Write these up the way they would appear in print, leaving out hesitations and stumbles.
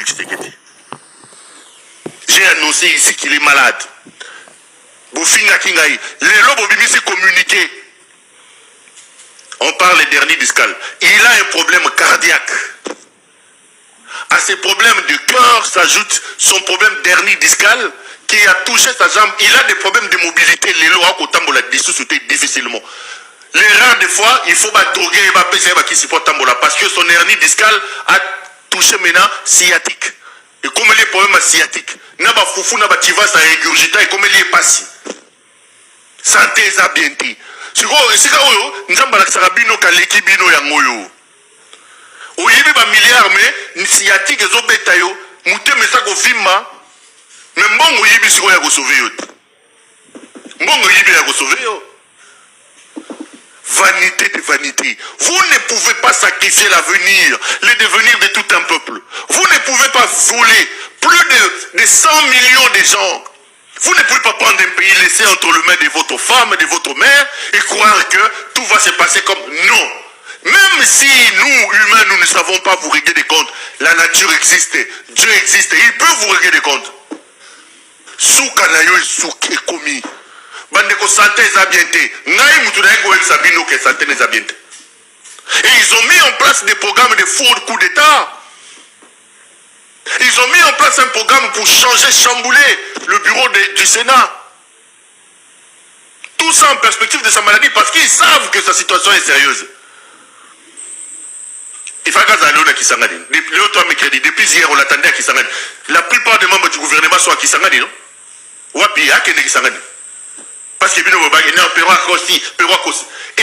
Félix Tshisekedi. J'ai annoncé ici qu'il est malade. Bofinga Kingaï, les lobes s'est communiqué. On parle des derniers discales. Il a un problème cardiaque. À ces problèmes de cœur s'ajoute son problème dernier discal qui a touché sa jambe. Il a des problèmes de mobilité. Les lois au tambola dissocié difficilement. Les rares des fois, il faut droguer parce que son hernie discale a touché maintenant sciatique. Et comme il est problème sciatique, n'a pas foufou, n'a pas tiva, ça régurgita et comme il est passé. Santé, ça bien dit. C'est quoi, nous avons la bino kaleki bino yangoyo. Oyebi ba milliard mais sciatique ezo beta yo, mute mesa ko fima. Mais mbongo yebi siko ya ko sauver yo. Mbongo yebi ya ko sauver yo. Vanité de vanité. Vous ne pouvez pas sacrifier l'avenir, le devenir de tout un peuple. Vous ne pouvez pas voler plus de 100 millions de gens. Vous ne pouvez pas prendre un pays laissé entre les mains de votre femme, de votre mère, et croire que tout va se passer comme non. Même si nous, humains, nous ne savons pas vous régler des comptes, la nature existe, Dieu existe, il peut vous régler des comptes. Soukanayo et souké komi. Bandeko santé les habienté. Naï moutounayko el sabino que santé les habienté. Et ils ont mis en place des programmes de faux coups d'État. Ils ont mis en place un programme pour changer, chambouler le bureau du Sénat. Tout ça en perspective de sa maladie parce qu'ils savent que sa situation est sérieuse. Il faut que Kisangani. Depuis hier, on l'attendait à Kisangani. La plupart des membres du gouvernement sont à Kisangani, non? Wapi, à Kisangani. Parce que et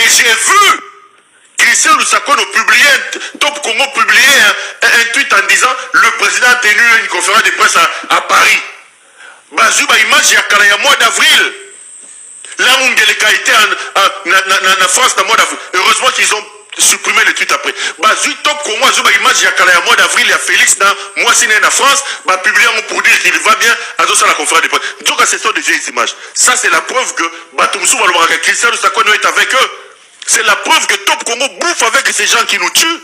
j'ai vu Christian Lusakone publier, Top Congo publier un tweet en disant le président a tenu une conférence de presse à Paris. Bazouba image il y a mois d'avril. Là où Ngeleka était en France dans mois d'avril. Heureusement qu'ils ont supprimé le tweet après. Bazou Top Congo Bazouba image il y a mois d'avril il y a Félix dans moi signé en France va publier pour dire qu'il va bien à la conférence de presse. Donc ce sont des vieilles images. Ça c'est la preuve que Batumsou Valoraka Christian Lusakone est avec eux. C'est la preuve que Top Congo bouffe avec ces gens qui nous tuent.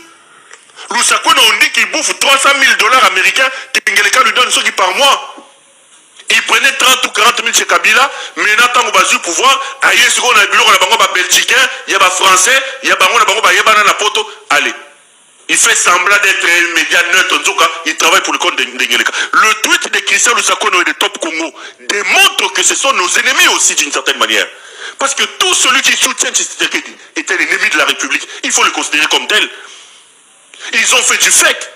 Lusakone on dit qu'il bouffe 300 000 $ américains que Ngeleka lui donne ceux qui par mois. Il prenait 30 ou 40 000 chez Kabila, mais maintenant on va jouer pouvoir. Aïe, ce qu'on a vu, on a bango belgicain, il y a des français, il y a bango na poto. Allez, il fait semblant d'être un média neutre, en tout cas, il travaille pour le compte de Ngeleka. Le tweet de Christian Lusakone et de Top Congo démontre que ce sont nos ennemis aussi d'une certaine manière. Parce que tout celui qui soutient Tshisekedi était l'ennemi de la République. Il faut le considérer comme tel. Ils ont fait du fake.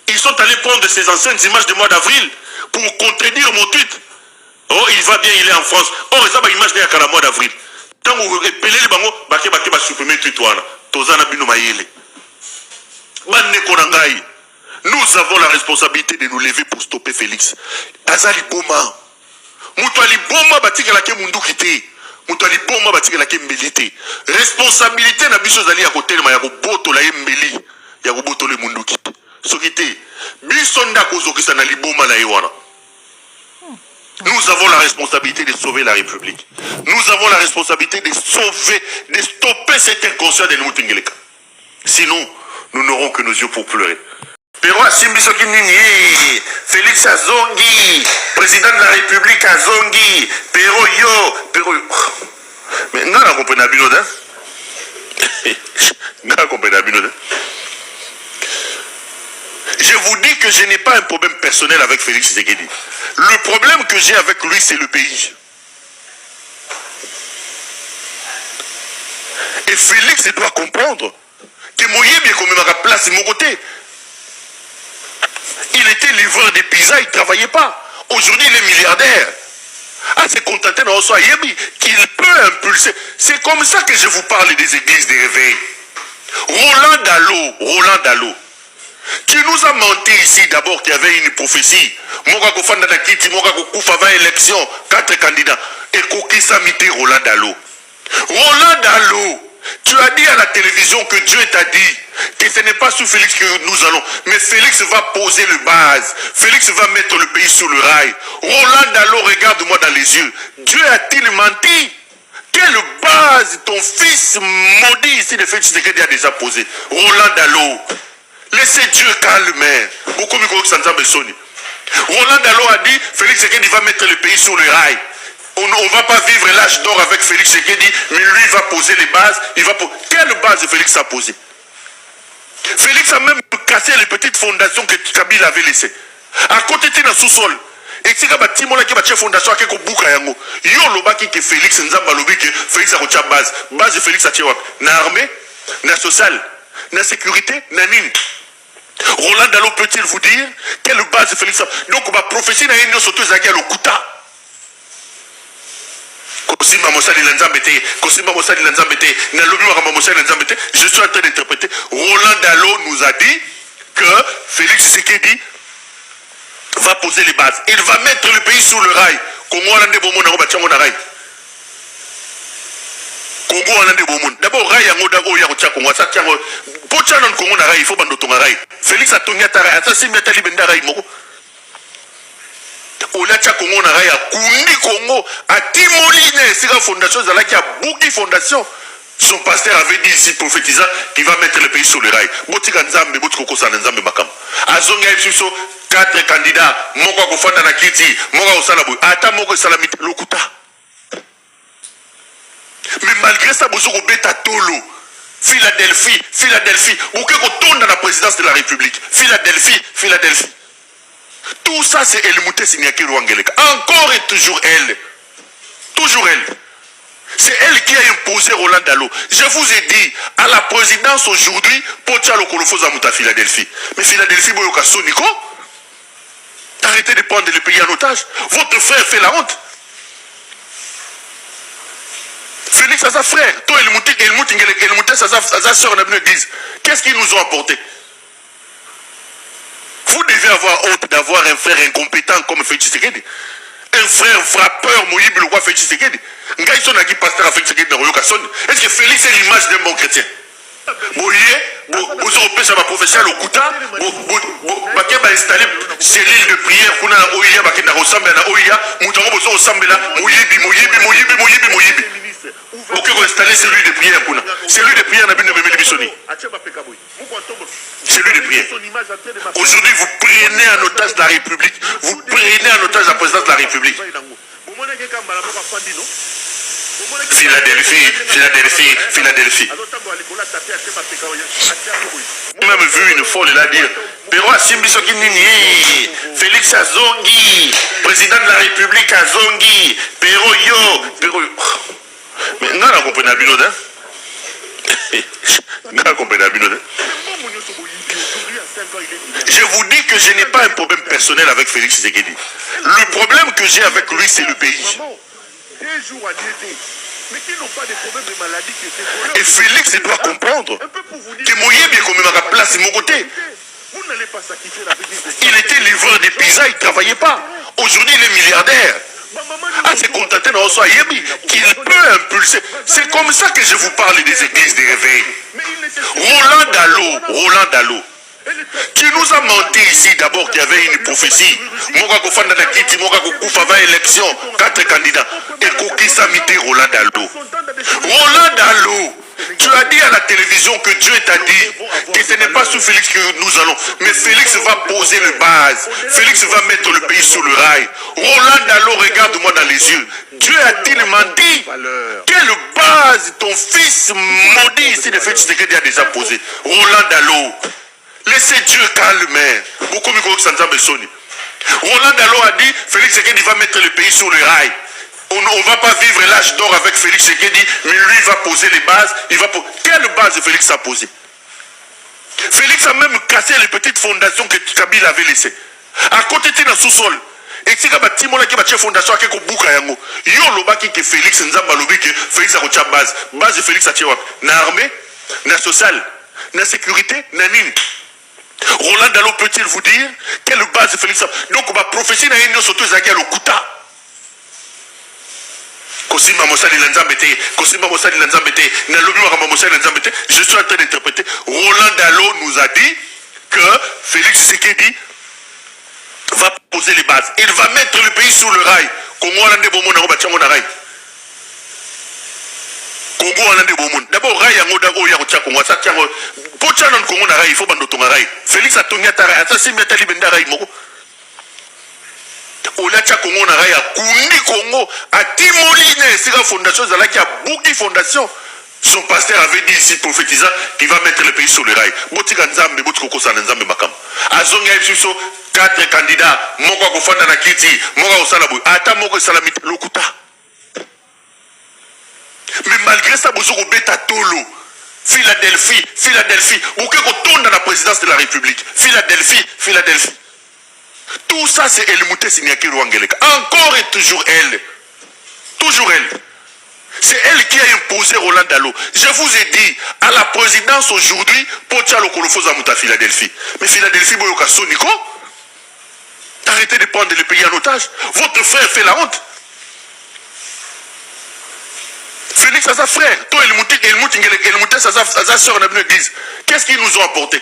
Ils sont allés prendre ces anciennes images du mois d'avril pour contredire mon tweet. Oh, il va bien, il est en France. Oh, ils ont une image de la mois d'avril. Tant que vous repelez les bangos, vous va supprimer le tweet. Nous avons la responsabilité de nous lever pour stopper Félix. Azali Boma. Moutali Boma batika la ke mundu kité. Moutali Boma batika la ke mbelité. Responsabilité na biso zali ya côté ma ya boto la mbeli. Ya boto le mundu kité. Sokité. Bisonda kozokisa na liboma la ewana. Nous avons la responsabilité de sauver la République. Nous avons la responsabilité de sauver, de stopper cet inconscient de Moutingeleka. Sinon, nous n'aurons que nos yeux pour pleurer. Pero Simbiso Kinini, Félix Azongi, président de la République Azongi, Pero yo, Pero yo. Mais nous avons compris la binode. Nous avons compris la binode. Je vous dis que je n'ai pas un problème personnel avec Félix Tshisekedi. Le problème que j'ai avec lui, c'est le pays. Et Félix doit comprendre que Moïse est comme à place de mon côté. Il était livreur de pizza, il ne travaillait pas. Aujourd'hui, il est milliardaire. Ah, c'est contenté dans soi qu'il peut impulser. C'est comme ça que je vous parle des églises de réveil. Roland Dallot. Tu nous as menti ici d'abord qu'il y avait une prophétie. Moka Kofanda Nakiti, Moka Kokufa 20 élections, 4 candidats. Et Kokisa Mité Roland Dallot. Roland Dallot, tu as dit à la télévision que Dieu t'a dit que ce n'est pas sous Félix que nous allons. Mais Félix va poser le base. Félix va mettre le pays sur le rail. Roland Dallot, regarde-moi dans les yeux. Dieu a-t-il menti? Quelle base ton fils maudit ici de Félix Tshisekedi a déjà posé? Roland Dallot. Laissez Dieu calmer. Beaucoup mieux que Sanzambe Soni. Roland Dalo a dit, Félix Tshisekedi va mettre le pays sur le rail. On ne va pas vivre l'âge d'or avec Félix Tshisekedi, mais lui va poser les bases. Quelle base Félix a posé? Félix a même cassé les petites fondations que Kabila avait laissées. À côté de sous-sol. Et si tu as fondation qui est bouka yango. Yo lobaki que Félix Nzamba lobi que Félix a une base. Base de Félix a tiré na armée, na social, na sécurité, na nine. Roland Dalo peut-il vous dire quelle base de Félix a? Donc ma prophétie na union surtout zaki le kuta. Kosimba Mosali Lanzambete, Kosimba Mosali Lanzambete, na lobi wa Mosali Lanzambete. Je suis en train d'interpréter. Roland Dalo nous a dit que Félix Tshisekedi va poser les bases. Il va mettre le pays sur le rail. Congo Hollande Bomon na Robachango na rail. Congo Hollande Bomon. D'abord rail yango d'abord ya kocha Congo. Ça tient pocha non Congo na rail, il faut bando tonga rail. Félix a tonya ta rail, ça c'est metali benda rail moko. Ola cha Congo na rail, kundi Congo a Timoline, c'est la fondation zala qui a bouki fondation. Son pasteur avait dit ici, prophétisant, qu'il va mettre le pays sur le rail. Botika Nzambe, Botika Kosa Nzambe Makam. Azonga Ipsiso, 4 candidats, Moko Kofanda na Kiti, Moko Osalabu, Ata Moko Salamit, Lokuta. Mais malgré ça, Bozoko Beta Tolo, Philadelphie, Bokeko tourne dans la présidence de la République. Philadelphie. Tout ça, c'est Elmouté Signaki Rwangeleka. Encore et toujours elle. C'est elle qui a imposé Roland Dalo. Je vous ai dit, à la présidence aujourd'hui, Pochalo Kolofoza Mouta Philadelphie. Mais Philadelphie, Boyoka Soniko, arrêtez de prendre le pays en otage. Votre frère fait la honte. Félix a sa frère. Toi, Elmouté, sa soeur, on a venu l'église. Qu'est-ce qu'ils nous ont apporté? Vous devez avoir honte d'avoir un frère incompétent comme Félix Tshisekedi. Un frère frappeur, Moïbe, le roi Félix Tshisekedi. Est-ce que Félix est l'image d'un bon chrétien? Vous européens, ça va prophétiser au Kouta, vous va installer cellule de prière, vous va ressemble à Oya, vous ressemble à Moïbi. Vous pouvez installer cellule de prière. Cellule de prière, cellule de prière. Aujourd'hui, vous prenez en otage la République. Vous prenez en otage la présidence de la République. Philadelphie. J'ai même vu une folle là dire Pero Asimbiso Kinini, Félix Azongi, président de la République Azongi, Pero yo. Mais on a compris la binode, hein? Je vous dis que je n'ai pas un problème personnel avec Félix Tshisekedi. Le problème que j'ai avec lui, c'est le pays. Et Félix doit comprendre que Moïse est comme à place de mon côté. Il était livreur de pizza, il ne travaillait pas. Aujourd'hui, il est milliardaire. Ah, c'est contenté dans son Yébi qu'il peut impulser. C'est comme ça que je vous parle des églises de réveil. Roland Dalo, qui nous a menti ici d'abord qu'il y avait une prophétie. Moka Kofanda Nakiti, Moka Koufava élection, 4 candidats. Et Kokisa Mité Roland Dalo. Tu as dit à la télévision que Dieu t'a dit que ce n'est pas sous Félix que nous allons. Mais Félix va poser les bases. Félix va mettre le pays sur le rail. Roland Dalo, regarde-moi dans les yeux. Dieu a-t-il menti? Quelle base ton fils maudit ici de Félix Tshisekedi a déjà posé? Roland Dalo, laissez Dieu calmer. Beaucoup mieux que Sanzambe Soni. Roland Dalo a dit Félix Tshisekedi va mettre le pays sur le rail. On ne va pas vivre l'âge d'or avec Félix Tshisekedi, mais lui va poser les bases. Quelle base Félix a posé? Félix a même cassé les petites fondations que Kabila avait laissées. À côté de sous-sol. Et si tu as une fondation qui est bouka yango. Yo lobaki que Félix Nzamba lobi que Félix a une base. Base de Félix a tiré na armée, na social, na sécurité, na nine. Roland Dalo peut-il vous dire quelle base de Félix a? Donc ma prophétie na union surtout zaki le kuta. Kosimba Mosali Lanzambete, na lobi wa Mosali Lanzambete. Je suis en train d'interpréter. Roland Dalo nous a dit que Félix Tshisekedi va poser les bases. Il va mettre le pays sur le rail. Congo Hollande Bomon na Robachango na rail. bongo wana nde bomoni d'abord rai yango da oya kotia kongo asa tiango po tia na kongo na rai il faut bando tonga rai Félix atongi ata rai ata simbi ata libenda rai moko ola tia kongo na rai akundi kongo atimoli na esika fondation ezalaki abuki fondation. Son pasteur avait dit ici, prophétisant, qu'il va mettre le pays sur le rail. Botika Nzambe, Botika Kosana Nzambe Makam. Azonga Ipsiso, 4 candidats, Moko Kofanda na Kiti, Moko Osalabu, Ata Moko Salamit, Lokuta. Mais malgré ça, Bozoko Beta Tolo, Philadelphie, Bouké retourne dans la présidence de la République. Philadelphie. Tout ça, c'est Elmouté Signaki Rwangeleka. Encore et toujours elle. C'est elle qui a imposé Roland Dalo. Je vous ai dit, à la présidence aujourd'hui, Pocha Lokolofo Zamouta Philadelphie. Mais Philadelphie, Boyoka Soniko, arrêtez de prendre le pays en otage. Votre frère fait la honte. Félix a sa frère. Toi, Elmouté, sa soeur, on a venu l'église. Qu'est-ce qu'ils nous ont apporté?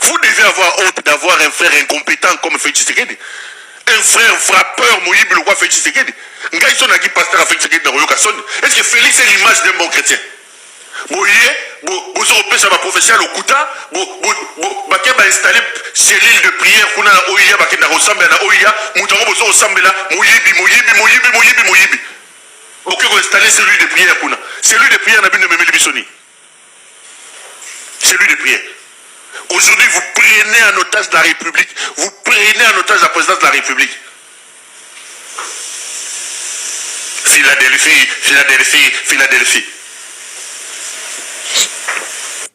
Vous devez avoir honte d'avoir un frère incompétent comme Félix Tshisekedi. Un frère frappeur, Moïbi, le roi Félix Tshisekedi. Est-ce que Félix est l'image d'un bon chrétien? Vous Européens, ça va prophétiser à l'Okuta, vous va installer cellule de prière, vous avez Oya, vous avez ressemblé à Oya, vous avez ressemblé à Moïbi. Vous installer cellule de prière, cellule de prière, n'a pas de même cellule de prière. Aujourd'hui, vous prenez en otage de la République, vous prenez en otage la présidence de la République. Philadelphie.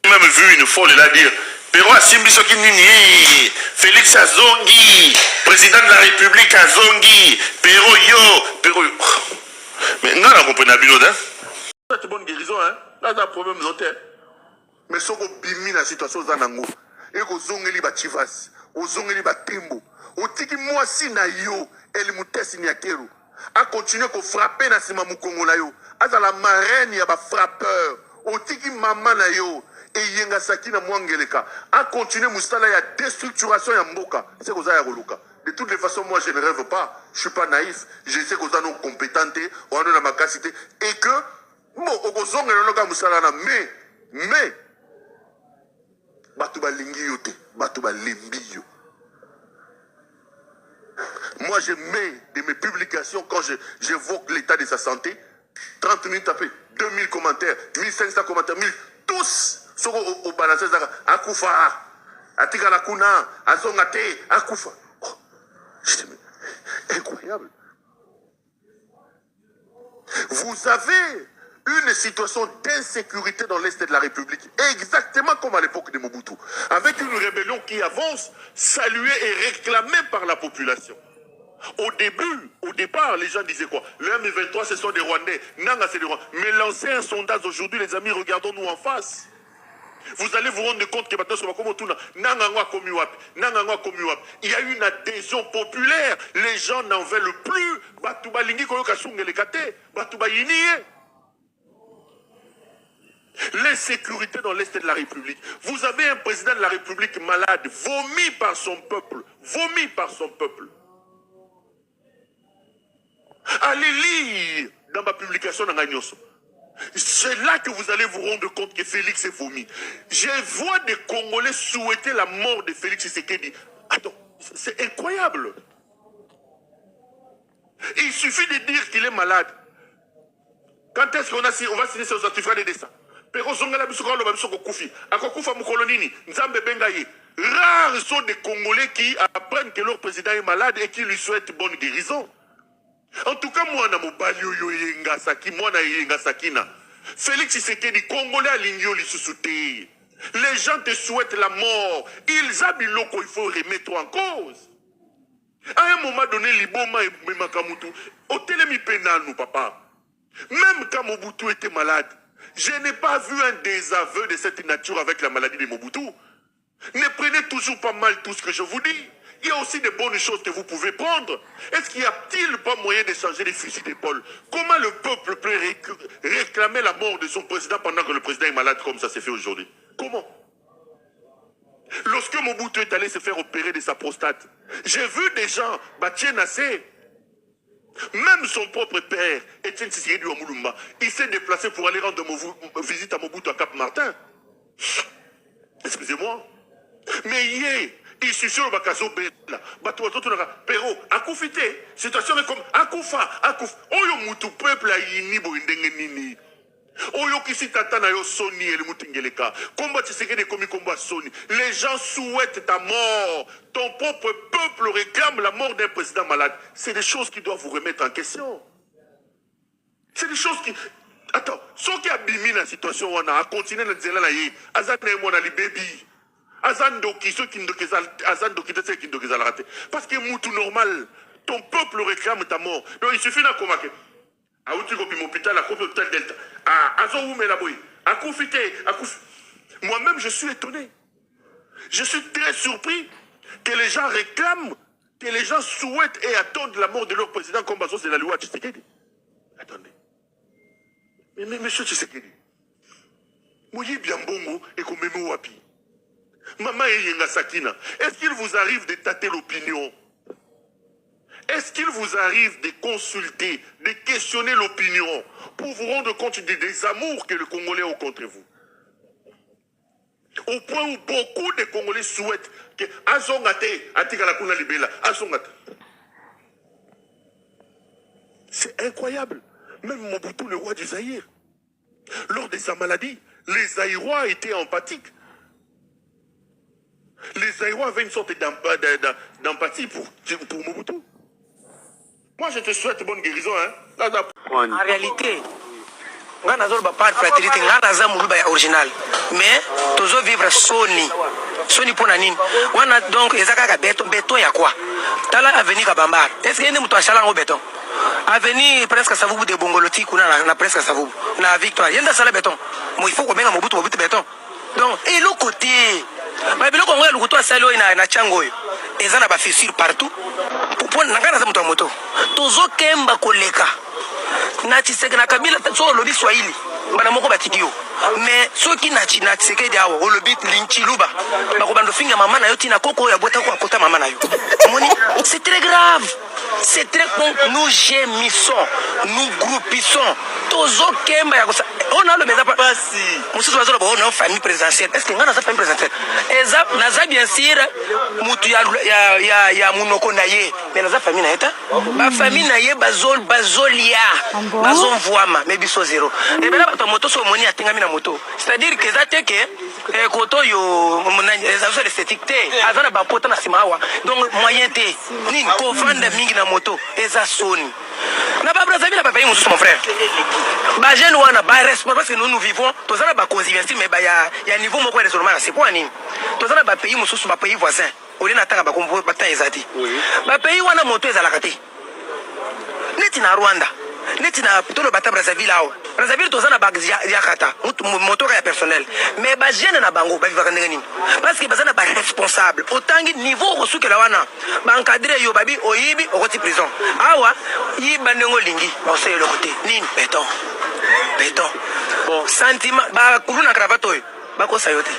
J'ai même vu une folle là dire Pero Asimbi Sokinini, Félix Azongi, président de la République Azongi, Pero. Mais non, on comprend bien, hein? C'est une bonne guérison, hein? Là, c'est un problème notaire. Mais si on bimi la situation dans Nango, et qu'on zongeli ba chivas, on zongeli ba tembo, on tiki moi si na yo, elle moutesi niakeru. A continuer à frapper na sima mukongo na yo a la marraine ya ba frappeur otiki mama na yo e yenga sakina mwangeleka a continuer mustala ya déstructuration ya mboka c'est koza ya koluka. De toutes les façons, moi je ne rêve pas, je suis pas naïf, je sais qu'on a nos compétences, on a ma capacité et que bon okozonga na loka mustala na mais batu ba lingi yo te batu ba lembi yo. Moi, je mets de mes publications, quand j'évoque l'état de sa santé, 30 minutes après, 2000 commentaires, 1500 commentaires, 1000, tous sont au balancé, Akoufa, Atika Lakuna, Azongate, Akoufa. Oh, incroyable. Vous avez une situation d'insécurité dans l'Est de la République, exactement comme à l'époque de Mobutu, avec une rébellion qui avance, saluée et réclamée par la population. Au départ, les gens disaient quoi? Le M23, ce sont des Rwandais. Nanga, c'est des Rwandais. Mais lancez un sondage aujourd'hui, les amis, regardons-nous en face. Vous allez vous rendre compte que il y a une adhésion populaire. Les gens n'en veulent plus. L'insécurité dans l'Est de la République. Vous avez un président de la République malade, vomi par son peuple. Allez lire dans ma publication dans Agnoso. C'est là que vous allez vous rendre compte que Félix est vomi. Je vois des Congolais souhaiter la mort de Félix Tshisekedi. Attends, c'est incroyable. Il suffit de dire qu'il est malade. Quand est-ce qu'on va signer ce certificat de décès? Rares sont des Congolais qui apprennent que leur président est malade et qui lui souhaitent bonne guérison. En tout cas, moi, Félix Tshisekedi, Congolais à l'Igno, les gens te souhaitent la mort. Ils habitent il faut remettre en cause. À un moment donné, Liboma et Makamutu, au télémi nous, papa. Même quand Mobutu était malade, je n'ai pas vu un désaveu de cette nature avec la maladie de Mobutu. Ne prenez toujours pas mal tout ce que je vous dis. Il y a aussi des bonnes choses que vous pouvez prendre. Est-ce qu'il n'y a-t-il pas moyen de changer les fusils d'épaule? Comment le peuple peut réclamer la mort de son président pendant que le président est malade comme ça s'est fait aujourd'hui? Comment? Lorsque Mobutu est allé se faire opérer de sa prostate, j'ai vu des gens, Batié Nassé, Même son propre père, Étienne Tshisekedi Wamulumba, il s'est déplacé pour aller rendre visite à Mobutu à Cap-Martin. Excusez-moi. Mais hier, il suit sur le bakazo bela. Pero, akufite. Situation est comme akufa. Oyo mutu peuple a yini bo indenge nini. Oyo kisi tatana yo soni ele mutingeleka. Komba Tshisekedi komi komba soni. Les gens souhaitent ta mort. Ton propre peuple réclame la mort d'un président malade. C'est des choses qui doivent vous remettre en question. C'est des choses qui... Attends, ceux qui abîment la situation, on a continué à dire là, Azan et moi, on a les bébés. Azandoki, ceux qui ne raté. Parce que moutou normal, ton peuple réclame ta mort. Donc il suffit d'un combat. Ah, où tu copies mon hôpital, à l'hôpital Delta. Ah, Azon où met la bouille. À Koufité, moi-même, je suis étonné. Je suis très surpris que les gens réclament, que les gens souhaitent et attendent la mort de leur président comme c'est la loi Tshisekedi. Attendez. Mais monsieur Tshisekedi, Mouye Biambongo et Komemo Wapi. Maman Yenga Sakina, est-ce qu'il vous arrive de tâter l'opinion? Est-ce qu'il vous arrive de consulter, de questionner l'opinion pour vous rendre compte des désamours que les Congolais ont contre vous? Au point où beaucoup de Congolais souhaitent que Azongate, Atikalakuna Libela, Azongate. C'est incroyable. Même Mobutu, le roi du Zaïre, lors de sa maladie, les Zaïrois étaient empathiques. Les Zaïrois avaient une sorte d'empathie pour Mobutu. Moi, je te souhaite bonne guérison. Hein? En réalité, on a pas de fraternité, on a original. Mais, toujours vivre Sony. Sony pour Nanine. On a donc, béton, il y a quoi? Tala avenue Kabambar. Est-ce qu'il y a un chaland au béton? Avenue presque Savou de Bongoloti, on a presque Savou. On a Victoire. Il y a un salaire béton. Mais il faut qu'on mette un Mobutu béton. Donc, et l'autre côté, mais le Congo, le couteau à Salo et na Tchangoy. Et ça n'a pas fissure partout. Pour prendre la moto. Tozo Kemba Koleka. Natisek na Kabila, so lobby Swahili. Banamoko Batidio. Mais ceux qui n'a tseke diawo, au lobby Linchiluba. Bakobando finga maman na yoti na koko ya boita kwa kota maman na yo. C'est très grave. C'est très bon. Nous gémissons. Nous groupissons. Tozo Kemba ya kosa. On a le même pas si. Monsieur Bazolo, on a une famille présidentielle. Est-ce que on a une famille présidentielle? Ezap, naza bien sûr, mutu ya munoko naye. Mais naza famille na eta. Ma famille naye bazolia. Bazon voama, mais biso zéro. Et ben là, ton moto so moni atinga mina moto. C'est-à-dire que ça te que koto yo monani ezafo l'esthétique. Azana ba pota na simawa. Donc moyen te. Ni ko vendre mingi na moto. Eza soni. Na ba Brazzaville na ba pays mon frère. Ba jeune wana ba responsable parce que nous vivons tous na ba convivialité mais ba ya niveau moko ya désormais c'est quoi nini? Tous na ba pays mosusu ba pays voisins. Oli na tanga ba kombo ba ta ezati. Ba pays wana moto ezalaka te. Neti na Rwanda. Neti na tolo bata Brazzaville awo. Brazzaville tous na ba yakata. Moto ya personnel. Mais ba jeune na bango ba vivaka ndenge nini? Parce que bazana ba responsable. Autant niveau resuke la wana. Ba encadrer yo babi oyibi okoti prison. Awa yi bandengo lingi. Ba osé le côté. Nini béton. Béton. Bon, sentiment ba kuluna cravate oyo. Ba ko sayote.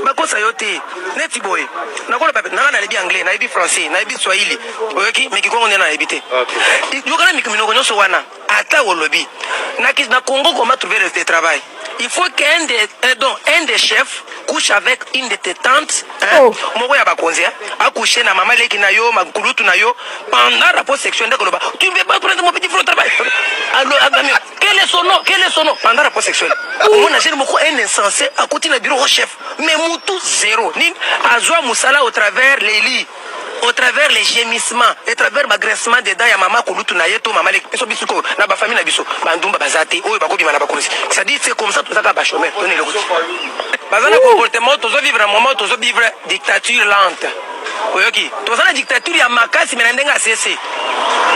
Bakosa yote neti boy nakona pape na lebi anglais na lebi français na lebi swahili oyoki mikikongo ndena ebité okay yokana mikimino konyo so wana ata wolobi na Congo comment trouver le travail il faut qu'un des chefs couche avec une de tes tantes moko ya bakonzia accoucher na mama leki na yo makulutu na yo pendant rapport sexuel ndeko loba tu veux pas prendre mon petit frère au travail alors quel est son nom pendant rapport sexuel on a jeune moko un insensé à côté na bureau au chef mais mutu zéro ni azwa musala au travers les lits au travers les gémissements et travers l'agressement des dents ya mama kulutu na yeto mama leki peso bisuko na ba famille na biso bandumba bazate oyo bakobima na bakonzi ça dit c'est comme ça tout ça ka ba chômeur donner le route bazana comportement tozo vivre un moment tozo vivre dictature lente oyoki tozo na dictature ya makasi mais ndenga cessé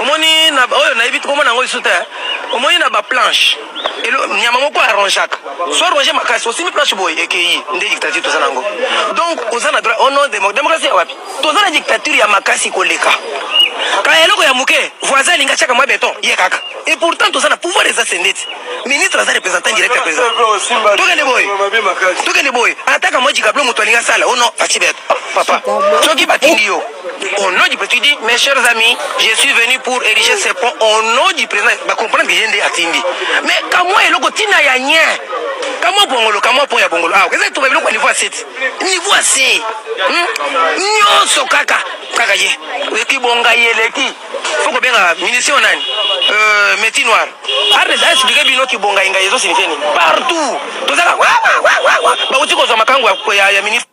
omoni na oyo na ibit komona ngo isuta omoni na ba planche et le nyama moko arrangeaka soit ranger makasi aussi mi planche boy ekei ndé dictature tozo nango donc ozana droit au nom de démocratie wapi tozo na dictature ya makasi koleka ka eloko ya muke voisin linga chaka mwa béton ye kaka et pourtant tozo na pouvoir des ascendants ministre za représentant direct à président tokende boy ataka moji kablo muto alinga sala ono fachi beto papa soki batindi yo au nom du président. Tu dis, mes chers amis, je suis venu pour ériger ces ponts au nom du président. Bah, comprendre que j'ai des attendus. Mais comment est-ce que tu n'as rien? Comment Bongolo, comment pour ya Bongolo? Ah, qu'est-ce que tu veux dire au niveau 7? Niveau C. Nyoso kaka. Kaka ye. Leki bonga ye leki. Faut que bien la munition nani. Métier noir. Arrête d'expliquer bino ki bonga inga yezo signifie ni. Partout. Tout ça là. Wa. Ba uti ko zo makangu ya ministre.